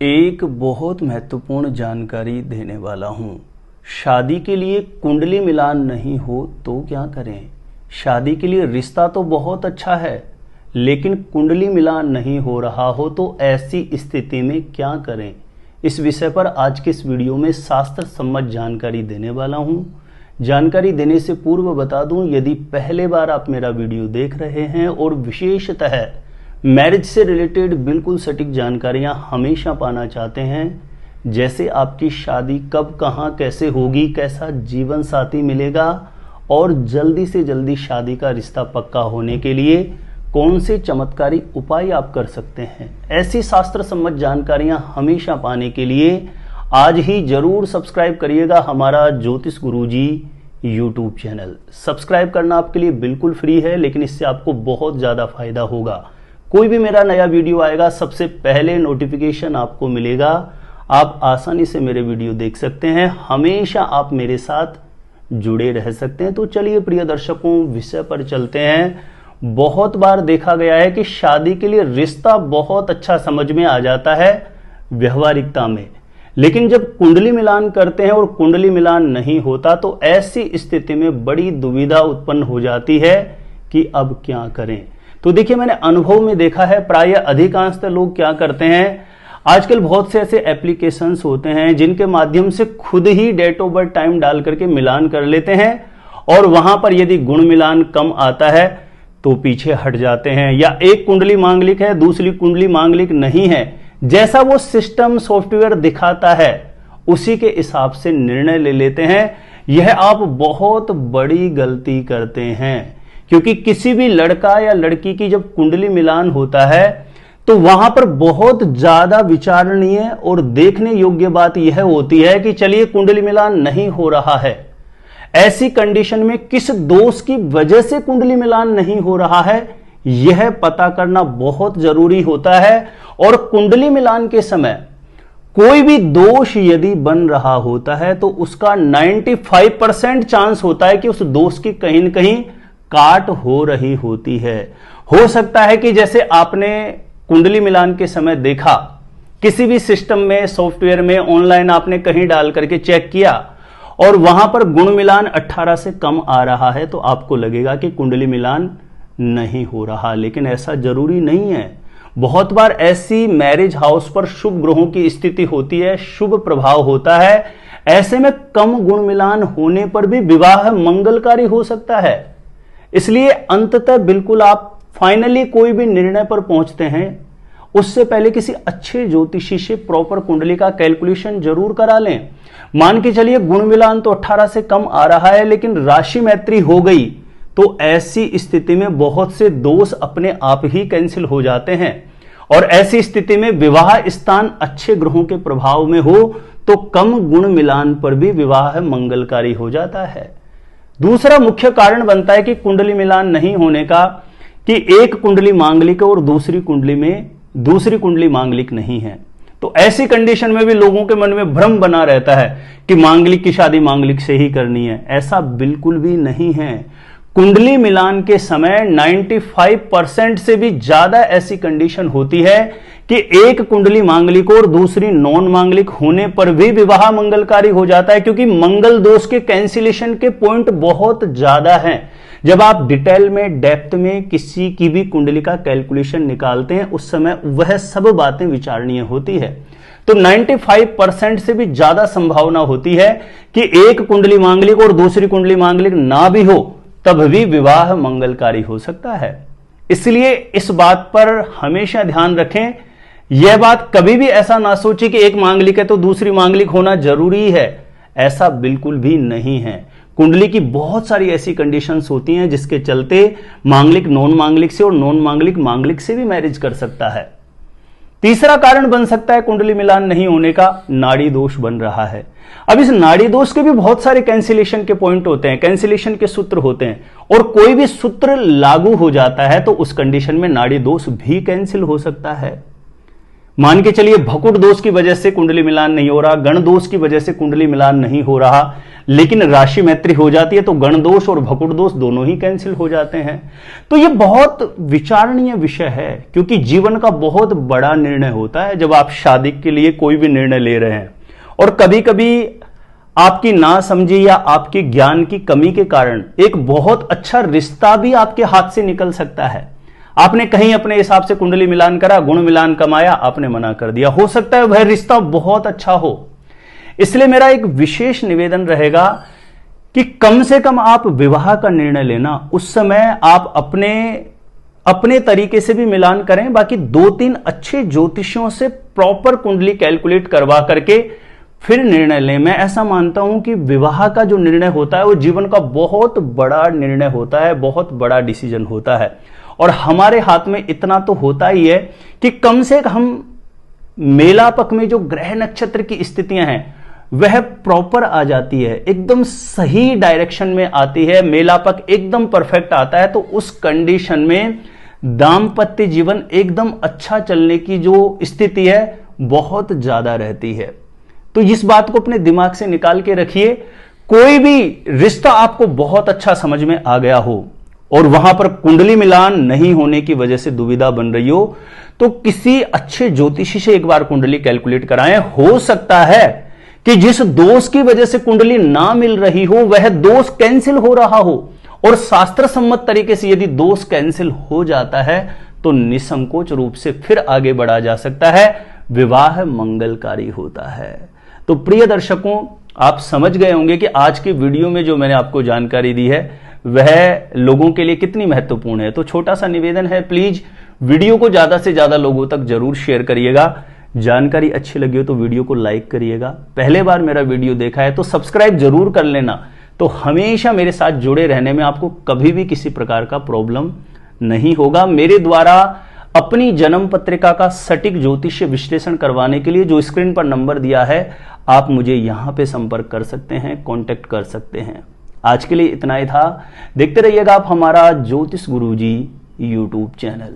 एक बहुत महत्वपूर्ण जानकारी देने वाला हूँ। शादी के लिए कुंडली मिलान नहीं हो तो क्या करें। शादी के लिए रिश्ता तो बहुत अच्छा है, लेकिन कुंडली मिलान नहीं हो रहा हो तो ऐसी स्थिति में क्या करें। इस विषय पर आज के इस वीडियो में शास्त्र सम्मत जानकारी देने वाला हूँ। जानकारी देने से पूर्व बता दूं, यदि पहले बार आप मेरा वीडियो देख रहे हैं और विशेषतः मैरिज से रिलेटेड बिल्कुल सटीक जानकारियां हमेशा पाना चाहते हैं, जैसे आपकी शादी कब कहां कैसे होगी, कैसा जीवन साथी मिलेगा और जल्दी से जल्दी शादी का रिश्ता पक्का होने के लिए कौन से चमत्कारी उपाय आप कर सकते हैं, ऐसी शास्त्र सम्मत जानकारियां हमेशा पाने के लिए आज ही जरूर सब्सक्राइब करिएगा हमारा ज्योतिष गुरुजी यूट्यूब चैनल। सब्सक्राइब करना आपके लिए बिल्कुल फ्री है, लेकिन इससे आपको बहुत ज़्यादा फायदा होगा। कोई भी मेरा नया वीडियो आएगा सबसे पहले नोटिफिकेशन आपको मिलेगा। आप आसानी से मेरे वीडियो देख सकते हैं, हमेशा आप मेरे साथ जुड़े रह सकते हैं। तो चलिए प्रिय दर्शकों, विषय पर चलते हैं। बहुत बार देखा गया है कि शादी के लिए रिश्ता बहुत अच्छा समझ में आ जाता है व्यवहारिकता में, लेकिन जब कुंडली मिलान करते हैं और कुंडली मिलान नहीं होता तो ऐसी स्थिति में बड़ी दुविधा उत्पन्न हो जाती है कि अब क्या करें। तो देखिए, मैंने अनुभव में देखा है, प्राय अधिकांशतः लोग क्या करते हैं, आजकल बहुत से ऐसे एप्लीकेशंस होते हैं जिनके माध्यम से खुद ही डेट ऑफ बर्थ टाइम डाल करके मिलान कर लेते हैं और वहां पर यदि गुण मिलान कम आता है तो पीछे हट जाते हैं, या एक कुंडली मांगलिक है दूसरी कुंडली मांगलिक नहीं है, जैसा वो सिस्टम सॉफ्टवेयर दिखाता है उसी के हिसाब से निर्णय ले लेते हैं। यह आप बहुत बड़ी गलती करते हैं, क्योंकि किसी भी लड़का या लड़की की जब कुंडली मिलान होता है तो वहां पर बहुत ज्यादा विचारणीय और देखने योग्य बात यह होती है कि चलिए कुंडली मिलान नहीं हो रहा है, ऐसी कंडीशन में किस दोष की वजह से कुंडली मिलान नहीं हो रहा है यह पता करना बहुत जरूरी होता है। और कुंडली मिलान के समय कोई भी दोष यदि बन रहा होता है तो उसका 95% चांस होता है कि उस दोष की कहीं न कहीं काट हो रही होती है। हो सकता है कि जैसे आपने कुंडली मिलान के समय देखा, किसी भी सिस्टम में सॉफ्टवेयर में ऑनलाइन आपने कहीं डाल करके चेक किया और वहां पर गुण मिलान 18 से कम आ रहा है तो आपको लगेगा कि कुंडली मिलान नहीं हो रहा, लेकिन ऐसा जरूरी नहीं है। बहुत बार ऐसी मैरिज हाउस पर शुभ ग्रहों की स्थिति होती है, शुभ प्रभाव होता है, ऐसे में कम गुण मिलान होने पर भी विवाह मंगलकारी हो सकता है। इसलिए अंततः बिल्कुल आप फाइनली कोई भी निर्णय पर पहुंचते हैं उससे पहले किसी अच्छे ज्योतिषी से प्रॉपर कुंडली का कैलकुलेशन जरूर करा लें। मान के चलिए गुण मिलान तो 18 से कम आ रहा है लेकिन राशि मैत्री हो गई, तो ऐसी स्थिति में बहुत से दोष अपने आप ही कैंसिल हो जाते हैं और ऐसी स्थिति में विवाह स्थान अच्छे ग्रहों के प्रभाव में हो तो कम गुण मिलान पर भी विवाह मंगलकारी हो जाता है। दूसरा मुख्य कारण बनता है कि कुंडली मिलान नहीं होने का कि एक कुंडली मांगलिक और दूसरी कुंडली मांगलिक नहीं है। तो ऐसी कंडीशन में भी लोगों के मन में भ्रम बना रहता है कि मांगलिक की शादी मांगलिक से ही करनी है। ऐसा बिल्कुल भी नहीं है। कुंडली मिलान के समय 95% से भी ज्यादा ऐसी कंडीशन होती है कि एक कुंडली मांगलिक और दूसरी नॉन मांगलिक होने पर भी विवाह मंगलकारी हो जाता है, क्योंकि मंगल दोष के कैंसिलेशन के पॉइंट बहुत ज्यादा हैं। जब आप डिटेल में डेप्थ में किसी की भी कुंडली का कैलकुलेशन निकालते हैं उस समय वह सब बातें विचारणीय होती है। तो 95% से भी ज्यादा संभावना होती है कि एक कुंडली मांगलिक और दूसरी कुंडली मांगलिक ना भी हो तब भी विवाह मंगलकारी हो सकता है। इसलिए इस बात पर हमेशा ध्यान रखें। यह बात कभी भी ऐसा ना सोचे कि एक मांगलिक है तो दूसरी मांगलिक होना जरूरी है, ऐसा बिल्कुल भी नहीं है। कुंडली की बहुत सारी ऐसी कंडीशंस होती हैं जिसके चलते मांगलिक नॉन मांगलिक से और नॉन मांगलिक मांगलिक से भी मैरिज कर सकता है। तीसरा कारण बन सकता है कुंडली मिलान नहीं होने का, नाड़ी दोष बन रहा है। अब इस नाड़ी दोष के भी बहुत सारे कैंसिलेशन के पॉइंट होते हैं, कैंसिलेशन के सूत्र होते हैं, और कोई भी सूत्र लागू हो जाता है तो उस कंडीशन में नाड़ी दोष भी कैंसिल हो सकता है। मान के चलिए भकुट दोष की वजह से कुंडली मिलान नहीं हो रहा, गण दोष की वजह से कुंडली मिलान नहीं हो रहा, लेकिन राशि मैत्री हो जाती है तो गण दोष और भकुट दोष दोनों ही कैंसिल हो जाते हैं। तो यह बहुत विचारणीय विषय है, क्योंकि जीवन का बहुत बड़ा निर्णय होता है जब आप शादी के लिए कोई भी निर्णय ले रहे हैं। और कभी कभी आपकी नासमझी या आपके ज्ञान की कमी के कारण एक बहुत अच्छा रिश्ता भी आपके हाथ से निकल सकता है। आपने कहीं अपने हिसाब से कुंडली मिलान करा, गुण मिलान कमाया, आपने मना कर दिया, हो सकता है वह रिश्ता बहुत अच्छा हो। इसलिए मेरा एक विशेष निवेदन रहेगा कि कम से कम आप विवाह का निर्णय लेना, उस समय आप अपने तरीके से भी मिलान करें, बाकी 2-3 अच्छे ज्योतिषियों से प्रॉपर कुंडली कैलकुलेट करवा करके फिर निर्णय लें। मैं ऐसा मानता हूं कि विवाह का जो निर्णय होता है वो जीवन का बहुत बड़ा निर्णय होता है, बहुत बड़ा डिसीजन होता है। और हमारे हाथ में इतना तो होता ही है कि कम से कम मेलापक में जो ग्रह नक्षत्र की स्थितियां हैं वह प्रॉपर आ जाती है, एकदम सही डायरेक्शन में आती है, मेलापक एकदम परफेक्ट आता है। तो उस कंडीशन में दाम्पत्य जीवन एकदम अच्छा चलने की जो स्थिति है बहुत ज्यादा रहती है। तो इस बात को अपने दिमाग से निकाल के रखिए। कोई भी रिश्ता आपको बहुत अच्छा समझ में आ गया हो और वहां पर कुंडली मिलान नहीं होने की वजह से दुविधा बन रही हो, तो किसी अच्छे ज्योतिषी से एक बार कुंडली कैलकुलेट कराएं। हो सकता है कि जिस दोष की वजह से कुंडली ना मिल रही हो वह दोष कैंसिल हो रहा हो, और शास्त्र सम्मत तरीके से यदि दोष कैंसिल हो जाता है तो निसंकोच रूप से फिर आगे बढ़ा जा सकता है, विवाह मंगलकारी होता है। तो प्रिय दर्शकों, आप समझ गए होंगे कि आज की वीडियो में जो मैंने आपको जानकारी दी है वह लोगों के लिए कितनी महत्वपूर्ण है। तो छोटा सा निवेदन है, प्लीज वीडियो को ज्यादा से ज्यादा लोगों तक जरूर शेयर करिएगा। जानकारी अच्छी लगी हो तो वीडियो को लाइक करिएगा। पहले बार मेरा वीडियो देखा है तो सब्सक्राइब जरूर कर लेना, तो हमेशा मेरे साथ जुड़े रहने में आपको कभी भी किसी प्रकार का प्रॉब्लम नहीं होगा। मेरे द्वारा अपनी जन्म पत्रिका का सटीक ज्योतिषीय विश्लेषण करवाने के लिए जो स्क्रीन पर नंबर दिया है, आप मुझे यहां पे संपर्क कर सकते हैं, कांटेक्ट कर सकते हैं। आज के लिए इतना ही था। देखते रहिएगा आप हमारा ज्योतिष गुरुजी यूट्यूब चैनल।